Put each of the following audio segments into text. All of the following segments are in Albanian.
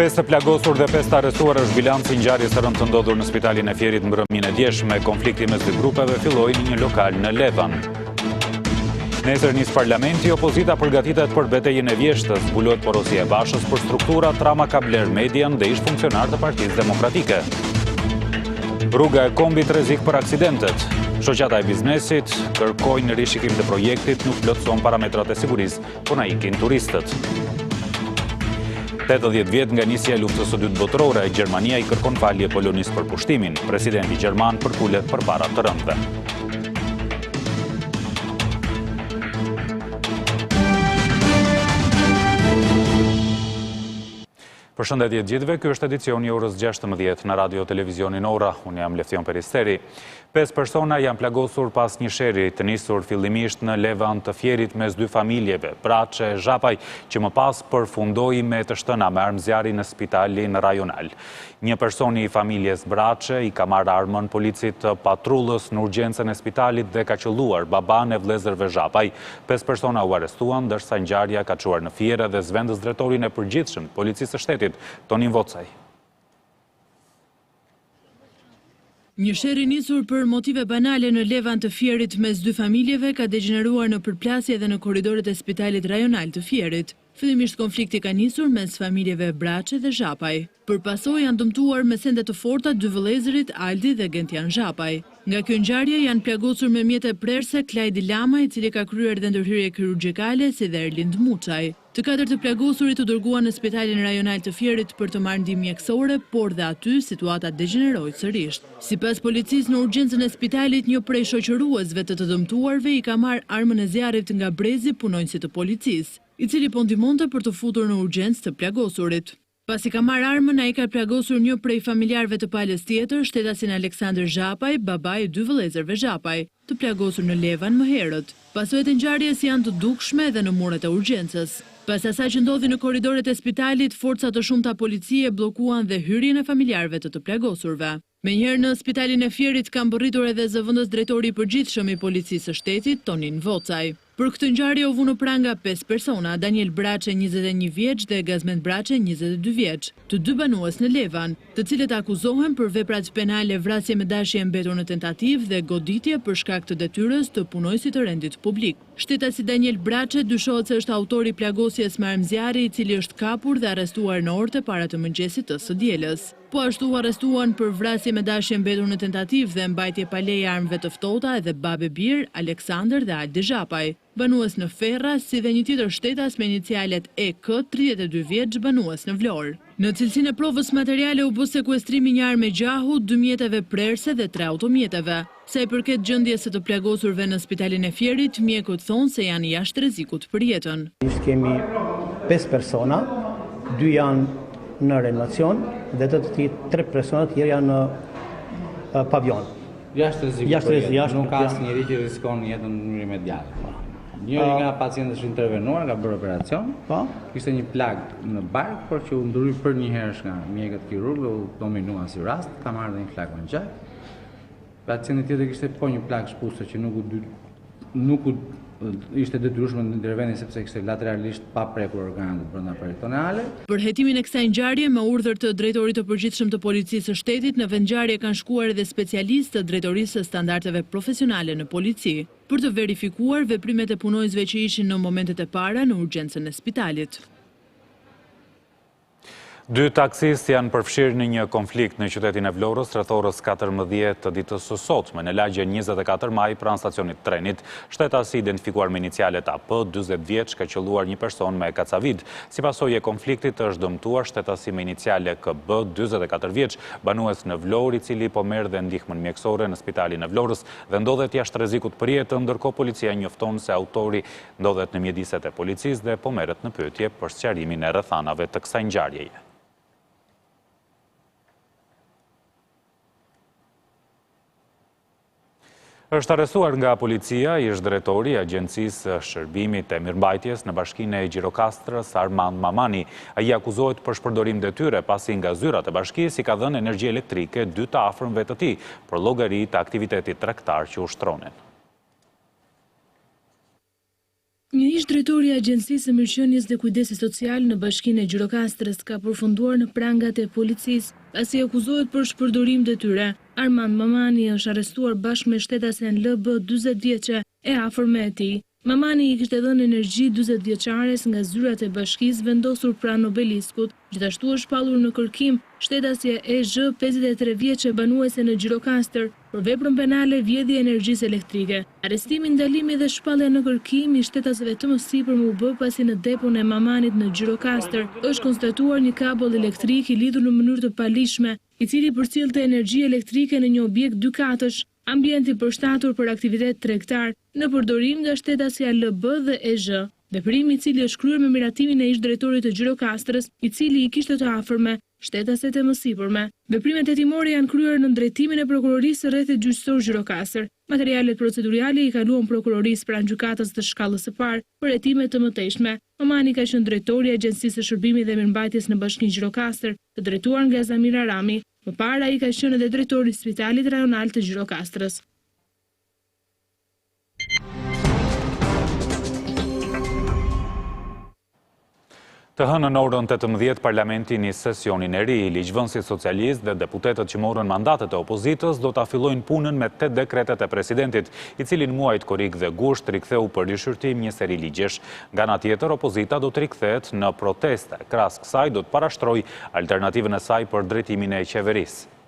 5 të plagosur dhe 5 të arrestuar është bilanci i ngjarjes së rëndë të ndodhur në spitalin e Fierit mbrëmjen e djeshme. Konflikti mes dy grupeve filloi në një lokal në Levan. Nesër nis parlamenti, opozita përgatitet për betejën e vjeshtës, zbulohet porosia e Bashës për struktura, trama ka bler median dhe ish funksionar të Partisë Demokratike. Rruga e kombit rrezik për aksidentet. Shoqata e biznesit kërkojnë rishikim të projektit, nuk plotëson parametrat e sigurisë, po na ikin turistët. 80 vjet nga nisja e luftës së dytë botërore, Gjermania i kërkon falje Polonisë për pushtimin. Presidenti gjerman përkulet përpara të rëndëve. Përshëndetje gjithëve, ky është edicioni orës 16 në radio televizionin Ora. Unë jam Leftion Peristeri. 5 persona janë plagosur pas një sheri të nisur fillimisht në Levan të Fierit mes dy familjeve, Braçe e Zhapaj, që më pas përfundoi me të shtëna me armëzjarri në spitalin rajonal. Një person i familjes Braçe i ka marrë armën policit të patrullës në urgjencën e spitalit dhe ka qelluar baban e vëllezërve Zhapaj. 5 persona u arrestuan, ndërsa ngjarja ka çuar në Fiere dhe zvendos drejtorin e përgjithshëm të policisë së shtetit, Tonin Vocaj. Një sherr i nisur për motive banale në Levan të Fierit mes dy familjeve ka degeneruar në përplasje dhe në korridoret e spitalit rajonal të Fierit. Fillimisht konflikti ka nisur mes familjeve Braçe dhe Zhapaj. Për pasojë janë dëmtuar me sende të forta dy vëllezërit Aldi dhe Gentian Zhapaj. Nga kjo ngjarje janë plagosur me mjete prerse Klajdi Lama, i cili ka kryer dhe ndërhyrje kirurgjikale, si dhe Erlind Muçaj. Të katërt të plagosurit u dërguan në spitalin rajonal të Fierit për të marrë ndihmë mjekësore, por dhe aty situata degeneroi sërish. Sipas policisë, në urgjencën e spitalit, një prej shoqëruesve të dëmtuarve i ka marrë armën e zjarrit nga brezi punonjësi të policisë, i cili po ndihmonte për të futur në urgjencë të plagosurit. Pasi ka marrë armën, ai ka plagosur një prej familjarëve të palës tjetër, shtetasin Aleksandër Zhapaj, baba i dy vëllezërve Zhapaj, të plagosur në Levan më herët. Pasojat e ngjarjes janë të dukshme edhe në muret e urgjencës. Pas asaj që ndodhi në korridoret e spitalit, forca të shumta policie bllokuan dhe hyrjen e familjarëve të plagosurve. Menjëherë në spitalin e Fierit ka mbërritur edhe zëvendës drejtori i përgjithshëm i policisë së shtetit, Tonin Vocaj. Për këtë ngjarje u vënë pranga 5 persona, Daniel Braçe, 21 vjeç dhe Gazment Braçe, 22 vjeç, të dy banues në Levan, të cilët akuzohen për veprat penale vrasje me dashje e mbetur në tentativë dhe goditje për shkak të detyrës të punojësit të rendit publik. Shtetasi Daniel Braçe dyshohet se është autori i plagosjes me armëzjarri, i cili është kapur dhe arrestuar në orët e para të mëngjesit të së dielës. Po ashtu arrestuan për vrasje me dashje mbetur në tentativë dhe mbajtje pa leje armëve të ftohta edhe babe bir, Aleksandër dhe Aldi Zhapaj, banues në Ferra, si dhe një tjetër shtetas me inicialet EK, 32 vjeç, banues në Vlorë. Në cilësinë e provës materiale u bë sekuestrimi një armë gjahu, 2 mjeteve prerse dhe 3 automjeteve. Sa i përket gjendjes së të plagosurve në spitalin e Fierit, mjekët thonë se janë jashtë rrezikut për jetën. Kemi 5 persona, 2 janë në reanimacion dhe të 3 persona tjerë janë në pavion. Jashtë rrezikut, nuk ka asnjëri që rrezikon jetën në mënyrë imediate. Njëri nga pacientët është intervenuar, ka bërë operacion, kishte një plagë në bark, por që u ndroi për një herë nga mjekët kirurgë, u dominua si rast, ka marrë dhe një plagë në gjak. Pacienti tjetër kishte po një plagë shpuse që nuk ishte detyrueshme të interveni sepse kishte lateralisht pa prekur organet brenda peritoneale. Për hetimin e kësaj ngjarje, me urdhër të drejtorit të përgjithshëm të policisë së shtetit, në vend ngjarje kanë shkuar edhe specialistë të drejtorisë së standardeve profesionale në polici, për të verifikuar veprimet e punonjësve që ishin në momentet e para në urgjencën e spitalit. 2 taksistë janë përfshirë në një konflikt në qytetin e Vlorës rreth orës 14 të ditës së sotme në lagjen 24 maj pranë stacionit trenit. Shtetasi identifikuar me inicialet AP, 40 vjeç, ka qelluar një person me kacavid. Si pasojë e konfliktit është dëmtuar shtetasi me iniciale KB, 44 vjeç, banues në Vlorë, i cili po merr dhe ndihmën mjekësore në spitalin e Vlorës dhe ndodhet jashtë rrezikut për jetë, ndërkohë policia njofton se autori ndodhet në mjediset e policisë dhe po merret në pyetje për sqarimin e rrethanave të kësaj ngjarjeje. Është arrestuar nga policia ish drejtori i Agjencisë Shërbimit të Mirëmbajtjes në bashkinë e Gjirokastrës, Armand Mamani. Ai akuzohet për shpërdorim detyre pasi nga zyrat e bashkisë i ka dhënë energji elektrike 2 të afërmve të tij për llogari të aktivitetit tregtar që ushtronin. Një Ish drejtori i Agjencisë së Mirëqenies dhe Kujdesit Social në Bashkinë e Gjirokastrës ka përfunduar në prangat e policisë pasi akuzohet për shpërdorim detyre. Armand Mamani është arrestuar bashkë me shtetasen LB 40 vjeçe e afërme e tij. Mamani i kishte dhënë energji 40 vjeçares nga zyrat e bashkisë vendosur pranë obeliskut. Gjithashtu është shpallur në kërkim shtetasje EZ 53 vjeçe banuese në Gjirokastër për veprën penale vjedhje energjisë elektrike. Arrestimi, ndalimi dhe shpallja në kërkim i shtetasëve të mësipër u bë pasi në depon e Mamanit në Gjirokastër është konstatuar një kabull elektrik i lidhur në mënyrë të palishme, i cili përcjellte energji elektrike në një objekt 2 katësh, ambienti përshtatur për aktivitet tregtar në përdorim nga shtetasja LB dhe EZ. Veprimi i cili është kryer me miratimin e ish drejtorit të Gjirokastrës, i cili i kishte të afërme shtetaset e mësipërme. Veprimet hetimore janë kryer në drejtimin e prokurorisë së rrethit gjyqësor Gjirokastër. Materialet procedurale i kaluan prokurorisë pranë gjykatës të shkallës së parë për hetime të mëtejshme. Mamani ka qenë drejtori i Agjencisë së Shërbimit dhe Mirëmbajtjes në Bashkinë Gjirokastër, të drejtuar nga Zamir Arami. Përpara ai ka qenë edhe drejtori i Spitalit Rajonal të Gjirokastrës. Të hënën orën 18 parlamenti nis sesionin e ri. Ligjvënësit socialist dhe deputetët që morën mandatet e opozitës do ta fillojnë punën me 8 dekretet e presidentit, i cili në muajt korrik dhe gusht riktheu për rishërtim një seri ligjesh. Nga ana tjetër, opozita do të rikthehet në proteste. Krahas kësaj do të parashtrojë alternativën e saj për drejtimin e qeverisë.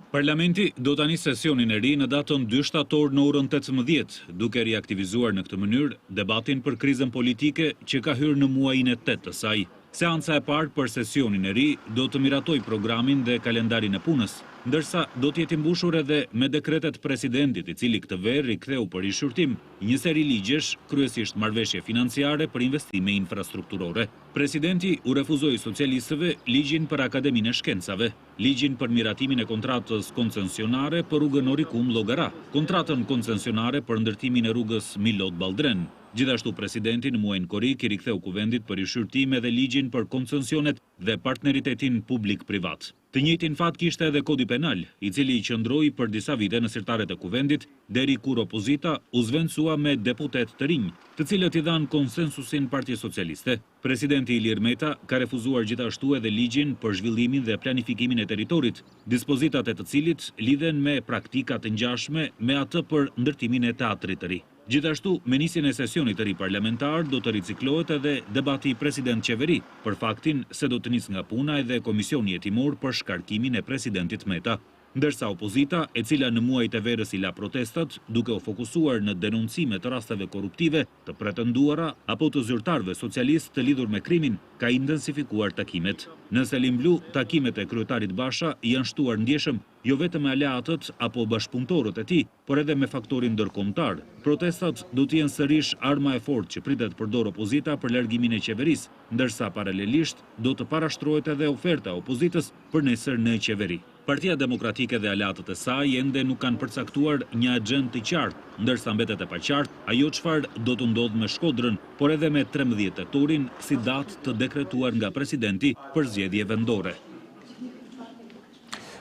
Parlamenti do të nisë sesionin e ri në datën 2 shtator në orën 18, duke riaktivizuar në këtë mënyrë debatin për krizën politike që ka hyrë në muajin e 8 të saj. Seanca e parë për sesionin e ri do të miratoj programin dhe kalendarin e punës, ndërsa do të jetë mbushur edhe me dekretet presidentit, i cili këtë verë riktheu për rishërtim një seri ligjesh, kryesisht marrëveshje financiare për investime infrastrukturore. Presidenti u refuzoi socialistëve ligjin për Akademinë e Shkencave, ligjin për miratimin e kontratës koncesionare për rrugën Orikum-Llogara, kontratën koncesionare për ndërtimin e rrugës Milot-Balldren. Gjithashtu presidenti në muajin korrik i riktheu kuvendit për rishërtim edhe ligjin për koncesionet dhe partneritetin publik-privat. Të njëjtin fat kishte edhe kodi penal, i cili i qëndroi për disa vite në sirtaret e kuvendit, deri kur opozita u zvendsua me deputet të rinj, të cilët i dhanë konsensusin Partisë Socialiste. Presidenti Ilir Meta ka refuzuar gjithashtu edhe ligjin për zhvillimin dhe planifikimin e territorit, dispozitat e të cilit lidhen me praktikat e ngjashme me atë për ndërtimin e teatrit të ri. Gjithashtu, me nisjen e sesionit të ri parlamentar do të riciklohet edhe debati president-qeveri, për faktin se do të nisë nga puna edhe komisioni hetimor për shkarkimin e presidentit Meta. Ndërsa opozita, e cila në muajt e verës i la protestat, duke u fokusuar në denuncime të rasteve korruptive, të pretenduara apo të zyrtarëve socialist të lidhur me krimin, ka intensifikuar takimet. Në Selim Blu, takimet e kryetarit Basha janë shtuar ndjeshëm jo vetëm me aleatët apo bashkëpunëtorët e tij, por edhe me faktorin ndërkombëtar. Protestat do të jenë sërish arma e fortë që pritet përdor opozita për largimin e qeverisë, ndërsa paralelisht do të parashtrohet edhe oferta e opozitës për nesër në qeveri. Partia Demokratike dhe aleatët e saj ende nuk kanë përcaktuar një agjendë të qartë, ndërsa mbetet e paqartë ajo çfarë do të ndodhë me Shkodrën, por edhe me 13 tetorin si datë të dekretuar nga presidenti për zgjedhje vendore.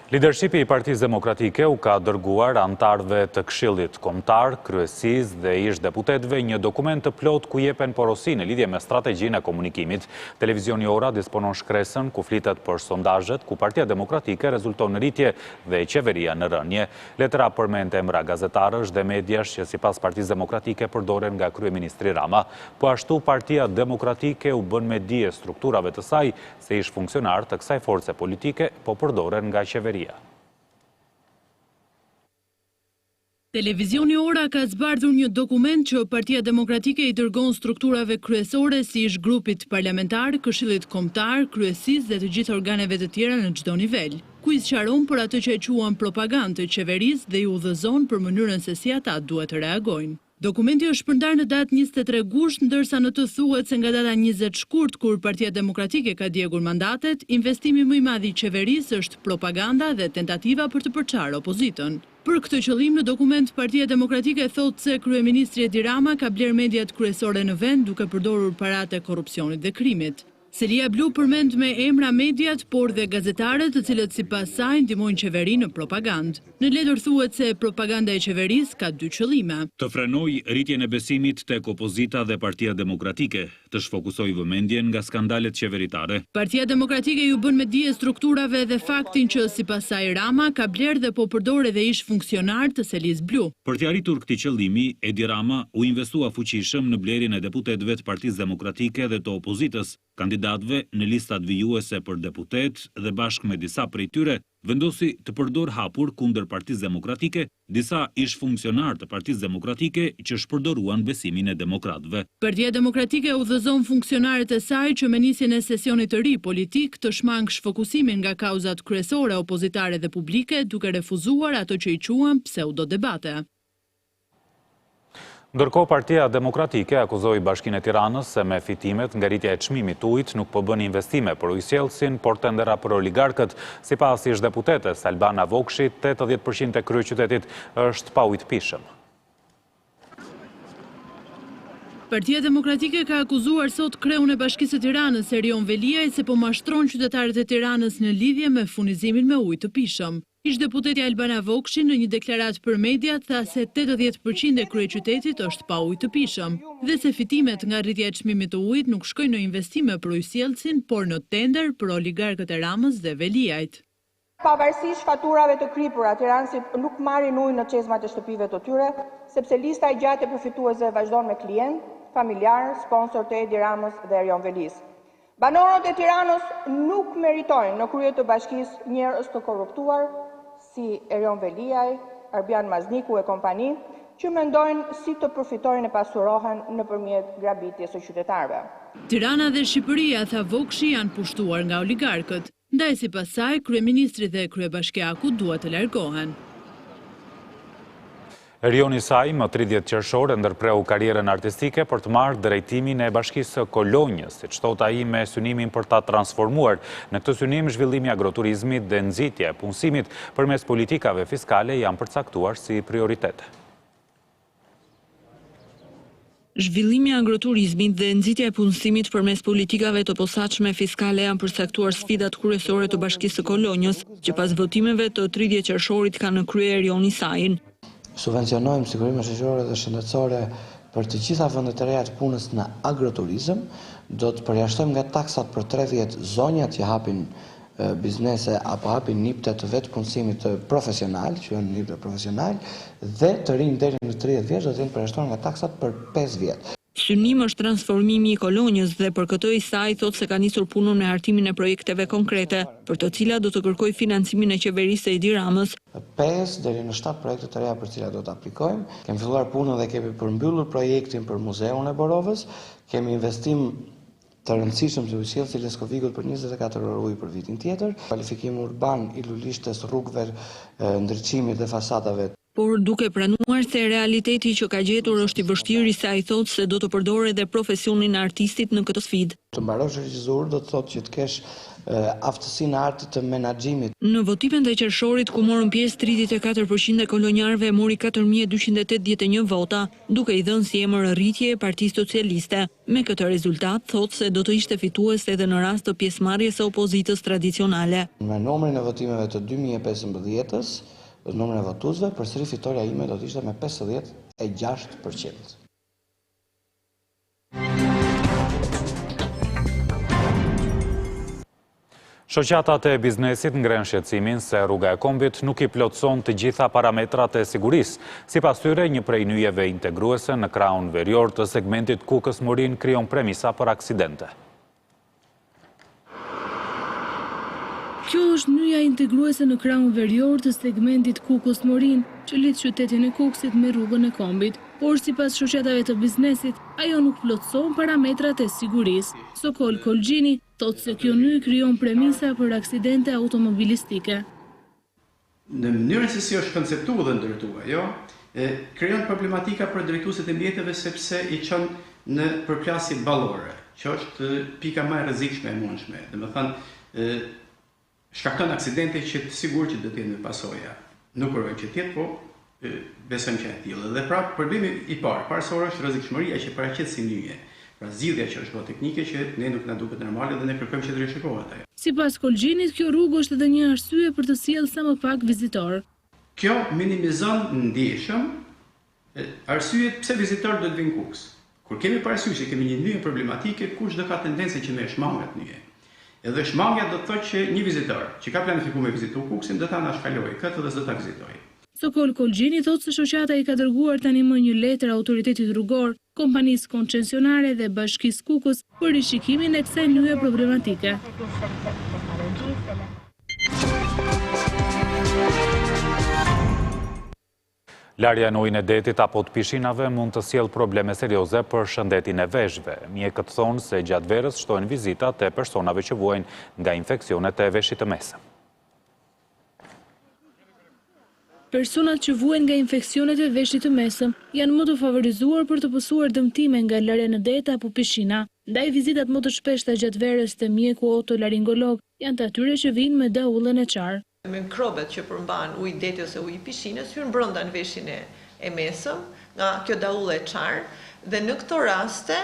Lidershipi i Partisë Demokratike u ka dërguar antarëve të Këshillit Kombëtar, kryesisë dhe ish deputetëve një dokument të plot ku jepen porosi në lidhje me strategjinë e komunikimit. Televizioni Ora disponon shkresën ku flitet për sondazhet ku Partia Demokratike rezulton në rritje dhe qeveria në rënje. Letera përmend emra gazetarësh dhe mediash që sipas Partisë Demokratike përdoren nga kryeministri Rama. Po ashtu Partia Demokratike u bën me dije strukturave të saj se ish funksionar të kësaj force politike po përdoren nga qeveria. Televizioni Ora ka zbardhur një dokument që Partia Demokratike i dërgon strukturave kryesore si ish grupit parlamentar, Këshillit Kombëtar, kryesisë dhe të gjithë organeve të tjera në çdo nivel, ku i sqaron për atë që e quan propagandë të qeverisë dhe i udhëzon për mënyrën se si ata duhet të reagojnë. Dokumenti është shpërndar në datë 23 gusht, ndërsa në të thuhet se nga data 20 shkurt, kur Partia Demokratike ka djegur mandatet, investimi më i madh i qeverisë është propaganda dhe tentativa për të përçarë opozitën. Për këtë qëllim, në dokument, Partia Demokratike thotë se kryeministri Edi Rama ka bler mediat kryesore në vend duke përdorur paratë e korrupsionit dhe krimit. Selia blu përmend me emra mediat, por dhe gazetarët, të cilët sipas saj ndihmojnë qeverinë në propagandë. Në letër thuhet se propaganda e qeverisë ka dy qëllime: të frenojë rritjen e besimit tek opozita dhe Partia Demokratike, të shfokusojë vëmendjen nga skandalet qeveritare. Partia Demokratike ju bën me dije strukturave dhe faktin që sipas saj Rama ka bler dhe po përdor edhe ish funksionar të Selisë blu. Për t'i arritur këtij qëllimi, Edi Rama u investua fuqishëm në blerjen e deputetëve të Partisë Demokratike dhe të opozitës, kandidatëve në listat vijuese për deputet dhe bashkë me disa prej tyre vendosi të përdor hapur kundër Partisë Demokratike disa ish funksionar të Partisë Demokratike që shpërdoruan besimin e demokratëve. Partia Demokratike udhëzon funksionarët e saj që me nisjen e sesionit të ri politik të shmang shfokusimin nga kauzat kryesore opozitare dhe publike, duke refuzuar ato që i quan pseudo-debate. Ndërkohë, Partia Demokratike akuzoi Bashkinë e Tiranës se me fitimet nga rritja e çmimit të ujit nuk po bën investime për ujësjellsin, por tendera për oligarkët. Sipas ish deputetes Albana Vokshi, 80% e kryeqytetit është pa ujë të pishëm. Partia Demokratike ka akuzuar sot kreun e Bashkisë së Tiranës, Erion Veliaj, se po mashtron qytetarët e Tiranës në lidhje me furnizimin me ujë të pishëm. Ish deputeti Albana Vokshi në një deklaratë për media tha se 80% e kryeqytetit është pa ujë të pishëm dhe se fitimet nga rritja e çmimit të ujit nuk shkojnë në investime për ujësjellsin, por në tender për oligarkët e Ramës dhe Veliajt. Pavarësisht faturave të kripura, tiranësit nuk marrin ujë në çezmat e shtëpive të tyre, sepse lista e gjatë e përfituesve vazhdon me klient, familjar, sponsor të Edi Ramës dhe Erion Velis. Banorët e Tiranës nuk meritojnë në krye të bashkisë njerëz të korruptuar si Erion Veliaj, Arbian Mazniku e kompani, që mendojnë si të përfitojnë e pasurohen nëpërmjet grabitjes së qytetarëve. Tirana dhe Shqipëria, tha Vokshi, janë pushtuar nga oligarkët. Ndaj sipas saj, kryeministri dhe kryebashkiaku duhet të largohen. Erioni saj, më 30 qershor, ndërpreu karrierën artistike për të marrë drejtimin e Bashkisë së Kolonjës, siç thot ai, me synimin për ta transformuar. Në këtë synim, zhvillimi i agroturizmit dhe nxitja e punësimit përmes politikave fiskale janë përcaktuar si prioritete. Zhvillimi i agroturizmit dhe nxitja e punësimit përmes politikave të posaçme fiskale janë përcaktuar sfidat kryesore të Bashkisë së Kolonjës, që pas votimeve të 30 qershorit ka në krye Erioni sajin. Subvencionojmë sigurinë shoqërore dhe shëndetësore për të gjitha vendet e reja të punës në agroturizëm, do të përjashtojmë nga taksat për 3 vjet zonjat që hapin biznese apo hapin nipte të vetë punësimit profesional, që janë nipte profesional, dhe të rinj deri në 30 vjeç do të jenë përjashtuar nga taksat për 5 vjet. Synim është transformimi i Kolonjës dhe për këtë i saj thot se ka nisur punën me hartimin e projekteve konkrete, për të cilat do të kërkoj financimin e qeverisë së Edi Ramës. 5 deri në 7 projekte të reja për cilat do të aplikojmë. Kemi filluar punën dhe kemi përmbyllur projektin për muzeun e Borovës, kemi investim të rëndësishëm të ujësjellësit Leskovikut për 24 orë ujë për vitin tjetër, kvalifikim urban i lulishtes, rrugëve, ndriçimit dhe fasadave. Por duke pranuar se realiteti që ka gjetur është i vështirë, sa i thotë se do të përdorë edhe profesionin e artistit në këtë sfidë. Të mbarosh regjizor do të thotë që të kesh aftësinë e artit të menaxhimit. Në votimet e qershorit ku morën pjesë 34% e kolonjarëve mori 4281 vota, duke i dhënë si emër rritje e Partisë Socialiste. Me këtë rezultat thotë se do të ishte fitues edhe në rast të pjesëmarrjes së opozitës tradicionale. Me numrin e votimeve të 2015-s, numrin e votuesve, përsëri fitoria ime do të ishte me 56%. Shoqatat e biznesit ngren shqetësimin se rruga e kombit nuk i plotëson të gjitha parametrat e sigurisë. Sipas tyre, një prej nyjeve integruese në krahun verior të segmentit Kukës Morin krijon premisa për aksidente. Kjo është nyja integruese në krahun verior të segmentit Kukës Morin, që lidh qytetin e Kukësit me rrugën e kombit, por sipas shoqatave të biznesit, ajo nuk plotëson parametrat e sigurisë. Sokol Kolgjini thotë se kjo nyjë krijon premisa për aksidente automobilistike. Në mënyrën se si është konceptuar dhe ndërtuar, krijon problematika për drejtuesit e mjeteve sepse i çon në përplasje ballore, që është pika më e rrezikshme e mundshme. Domethënë, shkakton aksidente që të sigurt që do të jenë pasoja. Nuk uroj që të jetë, po besojmë që e tillë. Dhe prapë problemi i parë, parësor është rrezikshmëria që paraqet si nyje. Pra zgjidhja që është teknike që ne nuk na duket normale dhe ne kërkojmë që të rishikohet ajo. Sipas Kolgjinit, kjo rrugë është edhe një arsye për të sjellë sa më pak vizitor. Kjo minimizon ndjeshëm arsyet pse vizitor do të vinë Kuks. Kur kemi parasysh se kemi një nyje problematike, kush do ka tendencën që me shmangat nyje. Edhe shmangja do të thotë që një vizitor që ka planifikuar me vizitu Kuksin do ta anashkalojë këtë dhe s'do ta vizitojë. Sokol Kolgjini thotë se shoqata i ka dërguar tani më një letër autoritetit rrugor, kompanisë koncesionare dhe bashkisë Kukës për rishikimin e kësaj nyje problematike. Larja në ujin e detit apo të pishinave mund të sjellë probleme serioze për shëndetin e veshëve. Mjekët thonë se gjatë verës shtojnë vizitat e personave që vuajnë nga infeksionet e veshit të mesëm. Personat që vuajnë nga infeksionet e veshit të mesëm janë më të favorizuar për të pësuar dëmtime nga larja në det apo pishina. Ndaj vizitat më të shpeshta gjatë verës te mjeku otolaringolog janë të atyre që vinë me daullën e qarë. Mikrobet që përmban uji deti ose uji pishinës hyn brenda në veshin e mesëm nga kjo daullë e qarë dhe në këto raste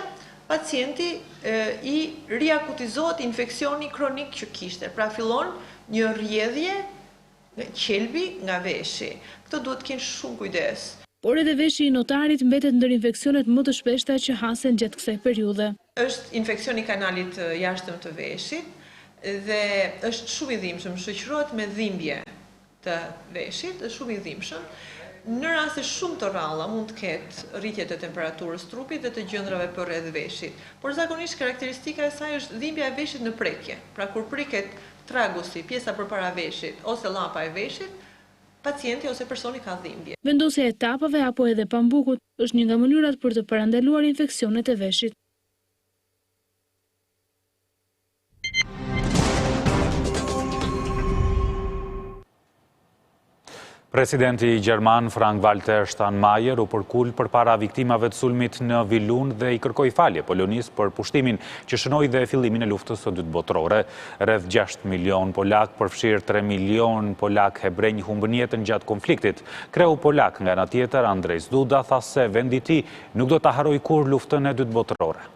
pacienti i riakutizohet infeksioni kronik që kishte. Pra fillon një rrjedhje qelbi nga veshi. Këto duhet të kenë shumë kujdes. Por edhe veshi i notarit mbetet ndër infeksionet më të shpeshta që hasen gjatë kësaj periudhe. Është infeksion i kanalit jashtëm të veshit dhe është shumë i dhimbshëm, shoqërohet me dhimbje të veshit, është shumë i dhimbshëm. Në raste shumë të rralla mund të ketë rritje të temperaturës trupit dhe të gjendrave përreth veshit. Por zakonisht karakteristika e saj është dhimbja e veshit në prekje. Pra kur priket tragusi, pjesa përpara veshit ose llapa e veshit, pacienti ose personi ka dhimbje. Vendosja e tapave apo edhe pambukut është një nga mënyrat për të parandaluar infeksionet e veshit. Presidenti Gjerman Frank-Walter Steinmeier u përkull përpara viktimave të sulmit në Vilun dhe i kërkoi falje Polonisë për pushtimin që shënoi dhe fillimin e luftës së dytë botërore. Rreth 6 milion polak, përfshirë 3 milion polak hebrenj humbën jetën gjatë konfliktit. Kreu polak nga ana tjetër, Andrzej Duda, tha se vendi i tij nuk do ta harrojë kurrë luftën e dytë botërore.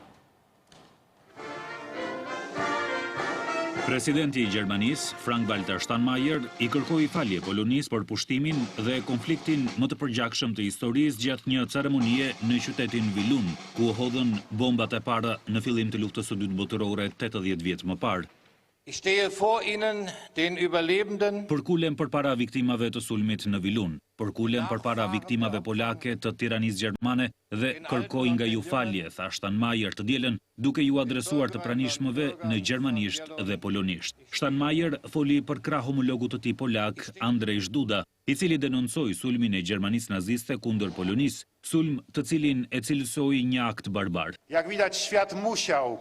Presidenti i Gjermanisë, Frank-Walter Steinmeier, i kërkoi falje Polonisë për pushtimin dhe konfliktin më të përgjakshëm të historisë gjatë një ceremonie në qytetin Vilun, ku u hodhën bombat e para në fillim të luftës së dytë botërore 80 vjet më parë. Ich stehe vor Ihnen, den Überlebenden. Përkullem përpara viktimave të sulmit në Vilun, përkullem përpara viktimave polake të tiranisë gjermane dhe kërkoj nga ju falje, tha Steinmeier të dielën, duke ju adresuar të pranishmëve në gjermanisht dhe polonisht. Steinmeier foli për krah homologut të tij polak, Andrzej Duda, i cili denoncoi sulmin e Gjermanisë naziste kundër Polonisë, sulm të cilin e cilësoi një akt barbar. Jak widać, świat musiał.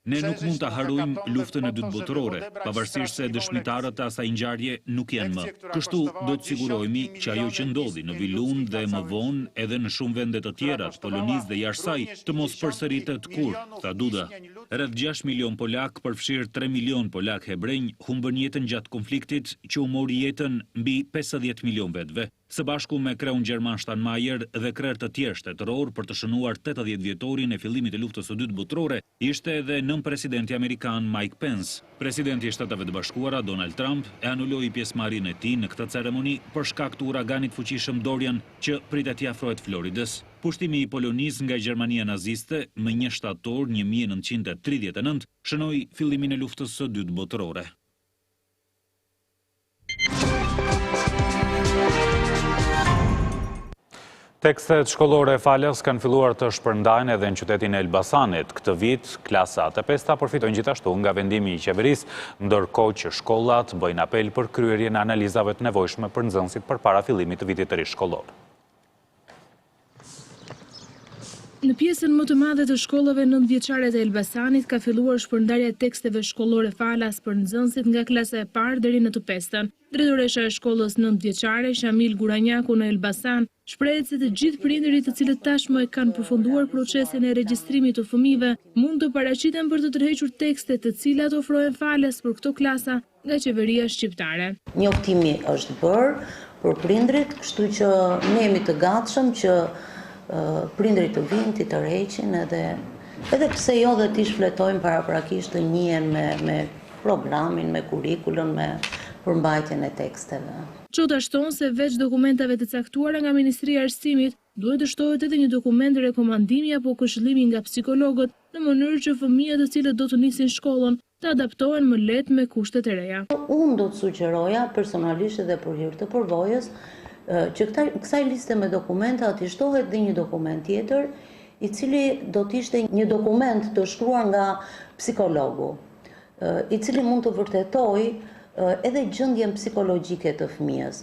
Ne nuk mund të harrojmë luftën e dytë botërore, pavarësisht se dëshmitarët e asaj ngjarje nuk janë më. Kështu do të sigurohemi që ajo që ndodhi në Vilun dhe më vonë edhe në shumë vende të tjera të Polonisë dhe jashtë saj të mos përsëritet kurrë, tha Duda. Rreth 6 milion polak, përfshirë 3 milion polak hebrenj, humbën jetën gjatë konfliktit që u mori jetën mbi 50 milion vetëve. Së bashku me kreun gjerman Steinmeier dhe krerë të tjerë shtetëror për të shënuar 80 vjetorin e fillimit e luftës së dytë botërore, ishte edhe nën presidenti amerikan Mike Pence. Presidenti i Shteteve të Bashkuara Donald Trump e anuloi pjesëmarrjen e tij në këtë ceremoni për shkak të uraganit fuqishëm Dorian që pritet t'i afrohet Floridës. Pushtimi i Polonisë nga Gjermania naziste më 1 shtator 1939 shënoi fillimin e luftës së dytë botërore. Tekstet shkollore e falës kanë filluar të shpërndajnë edhe në qytetin e Elbasanit. Këtë vit, klasat e 5-ta përfitojnë gjithashtu nga vendimi i qeverisë, ndërkohë që shkollat bëjnë apel për kryerjen e analizave të nevojshme për nxënësit përpara fillimit të vitit të ri shkollor. Në pjesën më të madhe të shkollave 9-vjeçare të Elbasanit ka filluar shpërndarja e teksteve shkollore falas për nxënësit nga klasa e parë deri në të 5-tën. Drejtoresha e shkollës 9-vjeçare, Shamil Guranjaku në Elbasan, shprehet se të gjithë prindërit të cilët tashmë e kanë përfunduar procesin e regjistrimit të fëmijëve mund të paraqiten për të tërhequr tekstet të cilat ofrohen falas për këto klasa nga qeveria shqiptare. Njoftimi është bërë për prindërit, kështu që ne jemi të gatshëm që prindërit të vinë, të tërheqin edhe Edhe pse jo dhe t'i shfletojmë paraprakisht të njihen me programin, me kurrikulën, me përmbajtjen e teksteve. Qota shton se veç dokumentave të caktuara nga Ministria e Arsimit, duhet të shtohet edhe një dokument rekomandimi apo këshillimi nga psikologët në mënyrë që fëmijët të cilët do të nisin shkollën të adaptohen më lehtë me kushtet e reja. Unë do të sugjeroja personalisht edhe për hir të përvojës që kësaj liste me dokumenta t'i shtohet dhe një dokument tjetër, i cili do të ishte një dokument të shkruar nga psikologu, i cili mund të vërtetoj edhe gjendjen psikologjike të fëmijës.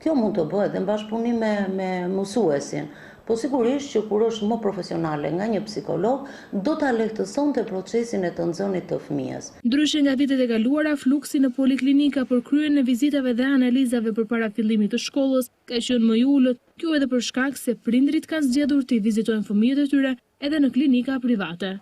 Kjo mund të bëhet edhe në bashkëpunim me mësuesin, po sigurisht që kur është më profesionale nga një psikolog, do ta lehtësonte procesin e të nxënit të fëmijës. Ndryshe nga vitet e kaluara, fluksi në poliklinika për kryen e vizitave dhe analizave përpara fillimit të shkollës ka qenë më i ulët, kjo edhe për shkak se prindrit kanë zgjedhur të vizitojnë fëmijët e tyre edhe në klinika private.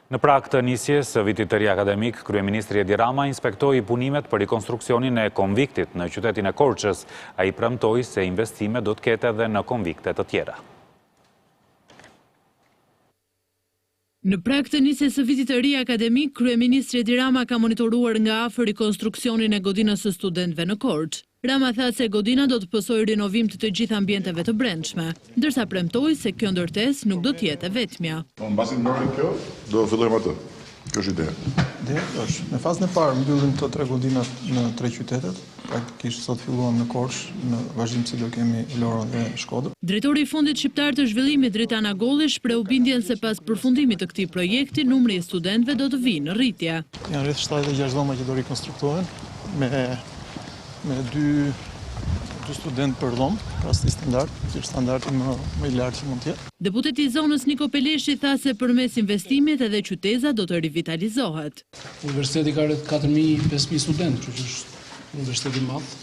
Në prag të nisjes së vitit të ri akademik, kryeministri Edi Rama inspektoi punimet për rikonstruksionin e konviktit në qytetin e Korçës. Ai premtoi se investime do të ketë edhe në konvikte të tjera. Në prag të nisjes së vitit të ri akademik, kryeministri Edi Rama ka monitoruar nga afër rikonstruksionin e godinës së studentëve në Korçë. Rama tha se godina do të pësojë rinovim të gjitha ambienteve të brendshme, ndërsa premtoi se kjo ndërtesë nuk do të jetë e vetmja. Mbasi ndërtojmë kjo, do fillojmë atë. Kjo është ideja. Ideja është, në fazën e parë mbyllim të 3 godinat në 3 qytetet. Praktikisht sot filluam në Korçë, në vazhdimsi do kemi Vlorën dhe Shkodër. Drejtori i Fondit Shqiptar të Zhvillimit Dritana Golli shpreu bindjen se pas përfundimit të këtij projekti, numri i studentëve do të vijë në rritje. Janë rreth 76 dhoma që do rikonstruktohen me dy studentë për dhomë, rasti standard, që është standardi më i lartë që mund të jetë. Deputeti i zonës Niko Peleshi tha se përmes investimit edhe qyteza do të rivitalizohet. Universiteti ka rreth 4.000-5.000 studentë, që është universitet i madh.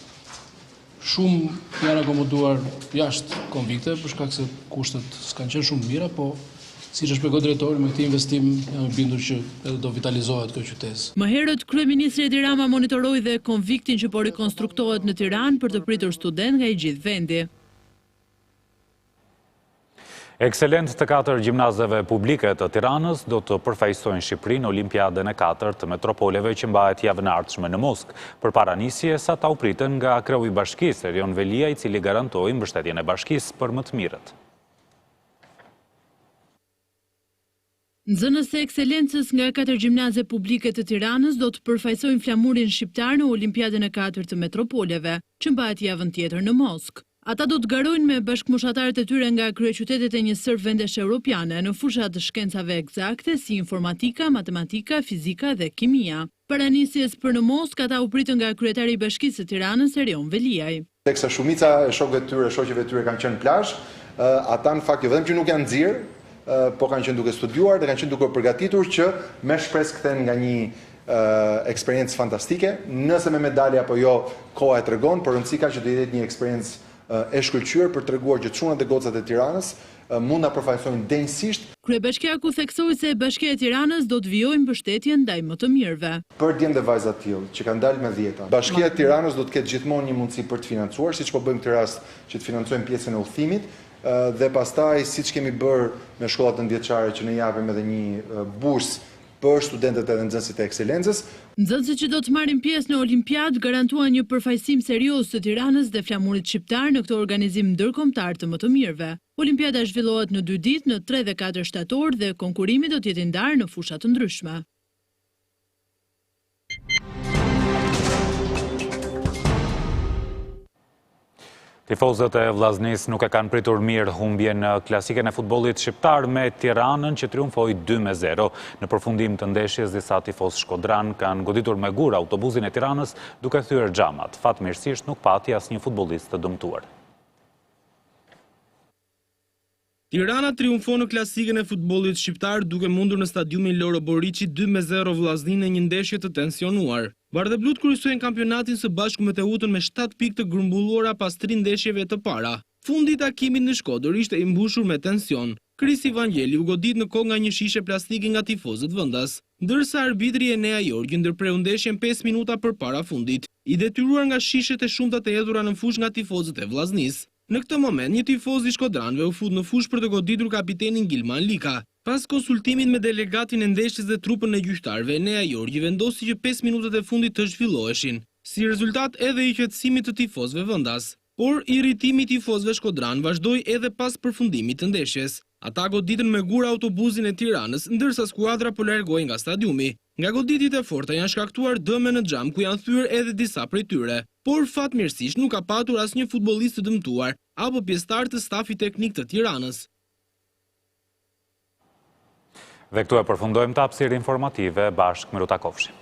Shumë janë akomoduar jashtë konvikte, për shkak se kushtet s'kanë qenë shumë mira, po siç e shpjegoi drejtori, me këtë investim jam i bindur që edhe do vitalizohet kjo qytet. Më herët kryeministri Edi Rama monitoroi dhe konviktin që po rikonstruktohet në Tiranë për të pritur student nga i gjithë vendi. Ekselent të 4 gjimnazeve publike të Tiranës do të përfaqësojnë Shqipërinë në Olimpiadën e 4 të metropoleve që mbahet javën e ardhshme në Moskë. Përpara nisjes ata u pritën nga kreu i bashkisë Erion Velia, i cili garantoi mbështetjen e bashkisë për më të mirët. Nxënës e ekselencës nga 4 gjimnaze publike të Tiranës do të përfaqësojnë flamurin shqiptar në Olimpiadën e 4 të metropoleve, që mbahet javën tjetër në Moskë. Ata do të garojnë me bashkëmoshatarët e tyre nga kryeqytetet e një sër vendesh europiane në fushat të shkencave eksakte si informatika, matematika, fizika dhe kimia. Para nisjes për në Moskë, ata u pritën nga kryetari i Bashkisë së Tiranës Erion Veliaj. Teksa shumica e shokëve të tyre, shoqeve të tyre kanë qenë plazh, ata në fakt jo vetëm që nuk janë nxirr, po kanë qenë duke studiuar dhe kanë qenë duke përgatitur që me shpresë kthen nga një eksperiencë fantastike, nëse me medalje apo jo, koha e tregon, por rëndësika që do jetë një eksperiencë e shkëlqyer për treguar që çunat e gocat e Tiranës mund ta përfaqësojnë denjësisht. Kryebashkiaku theksoi se Bashkia e Tiranës do të vijojë mbështetjen ndaj më të mirëve. Për djem dhe vajza të tillë që kanë dalë me 10, Bashkia e Tiranës do të ketë gjithmonë një mundësi për të financuar, siç po bëjmë këtë rast që të financojmë pjesën e udhëtimit. Dhe pastaj, siç kemi bërë me shkollat ndërmjetësore që ne japim edhe një bursë për studentët edhe nxënësit e ekselencës. Nxënësit që do të marrin pjesë në Olimpiadë garantuan një përfaqësim serioz të Tiranës dhe flamurit shqiptar në këtë organizim ndërkombëtar të më të mirëve. Olimpiada zhvillohet në 2 ditë, në 3 dhe 4 shtator dhe konkurrimi do të jetë i ndarë në fusha të ndryshme. Tifozët e Vllaznisë nuk e kanë pritur mirë humbjen në klasiken e futbollit shqiptar me Tiranën që triumfoi 2-0. Në përfundim të ndeshjes, disa tifozë shkodran kanë goditur me gur autobusin e Tiranës duke thyer xhamat. Fatmirësisht nuk pati asnjë futbollist të dëmtuar. Tirana triumfon në klasiken e futbollit shqiptar duke mundur në stadiumin Loro Boriçi 2-0 Vllazninë në një ndeshje të tensionuar. Bardhëblut kryesojnë kampionatin së bashku me Teutën me 7 pikë të grumbulluara pas 3 ndeshjeve të para. Fundi i takimit në Shkodër ishte i mbushur me tension. Krisi Vangeli u godit në kokë nga një shishe plastike nga tifozët vendas, ndërsa arbitri Enea Jorgi ndërpreu ndeshjen 5 minuta përpara fundit, i detyruar nga shishet e shumta të hedhura në fushë nga tifozët e Vllaznisë. Në këtë moment, një tifoz i Shkodranëve u fut në fushë për të goditur kapitenin Gilman Lika. Pas konsultimit me delegatin e ndeshjes dhe trupën e gjyqtarëve, Nea Jorgji vendosi që 5 minutat e fundit të zhvilloheshin. Si rezultat edhe i qetësimit të tifozëve vendas. Por irritimi i tifozëve shkodran vazhdoi edhe pas përfundimit të ndeshjes. Ata goditën me gur autobusin e Tiranës, ndërsa skuadra po largohej nga stadiumi. Nga goditjet e forta janë shkaktuar dëme në xham ku janë thyer edhe disa prej tyre. Por fatmirësisht nuk ka patur asnjë futbollist të dëmtuar apo pjesëtar të stafit teknik të Tiranës. Dhe këtu e përfundojmë të hapësirë informative bashkë me Ruta Kofshi.